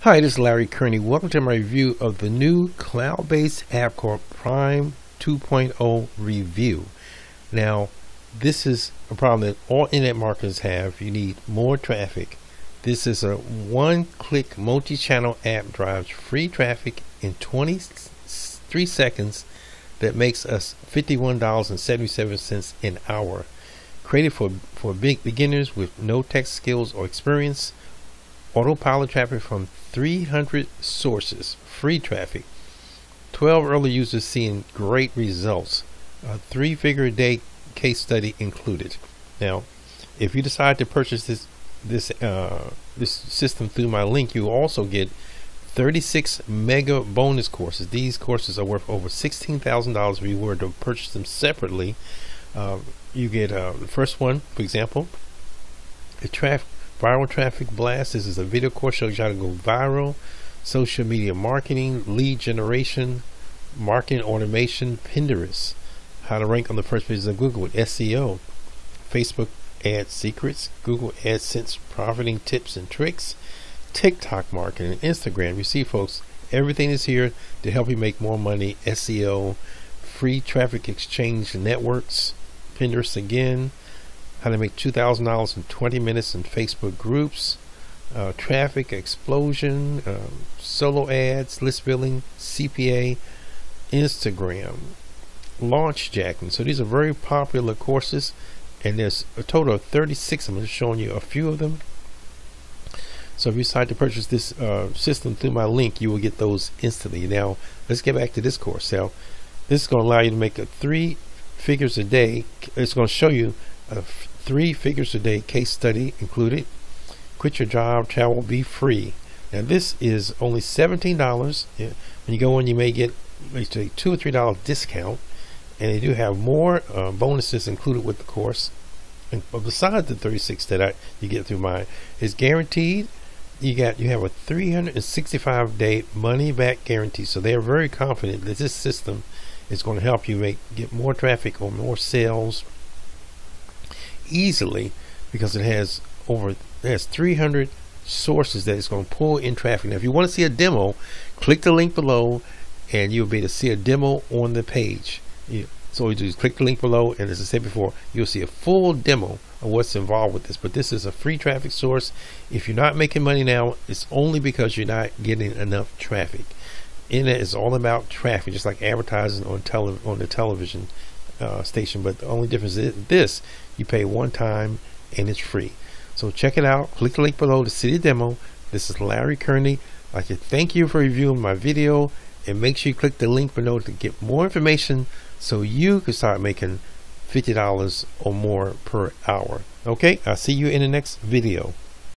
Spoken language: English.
Hi, this is Larry Kearney. Welcome to my review of the new cloud-based app called Prime 2.0 review. Now, this is a problem that all internet marketers have. You need more traffic. This is a one-click multi-channel app, drives free traffic in 23 seconds that makes us $51.77 an hour. Created for big beginners with no tech skills or experience. AutoPilot traffic from 300 sources, free traffic. 12 early users seeing great results. A 3-figure a day case study included. Now, if you decide to purchase this system through my link, you also get 36 mega bonus courses. These courses are worth over $16,000 if you were to purchase them separately. You get the first one, for example, the viral traffic blast. This is a video course shows you how to go viral, social media marketing, lead generation, marketing automation, Pinterest, how to rank on the first pages of Google with SEO, Facebook ad secrets, Google AdSense profiting tips and tricks, TikTok marketing, Instagram. You see, folks, everything is here to help you make more money. SEO, free traffic exchange networks, Pinterest again, how to make $2,000 in 20 minutes in Facebook groups, traffic explosion, solo ads, list building, CPA, Instagram, launch jacking. So these are very popular courses, and there's a total of 36. I'm just showing you a few of them. So if you decide to purchase this system through my link, you will get those instantly. Now let's get back to this course. So this is going to allow you to make 3 figures a day. It's going to show you 3 figures a day case study included. Quit your job, travel, be free. Now this is only $17. When you go in, you may get maybe $2 or $3 discount, and they do have more bonuses included with the course. And besides the 36 that you get through mine, is guaranteed. You have a 365-day money back guarantee. So they are very confident that this system is going to help you get more traffic or more sales easily, because it has 300 sources that it's going to pull in traffic. Now if you want to see a demo, click the link below and you'll be able to see a demo on the page. So you just click the link below, and as I said before, you'll see a full demo of what's involved with this. But this is a free traffic source. If you're not making money now, it's only because you're not getting enough traffic. Internet is all about traffic, just like advertising on the television station. But the only difference is this: you pay one time and it's free. So check it out. Click the link below to see the demo. This is Larry Kearney. I'd like to thank you for reviewing my video, and make sure you click the link below to get more information so you can start making $50 or more per hour. Okay, I'll see you in the next video.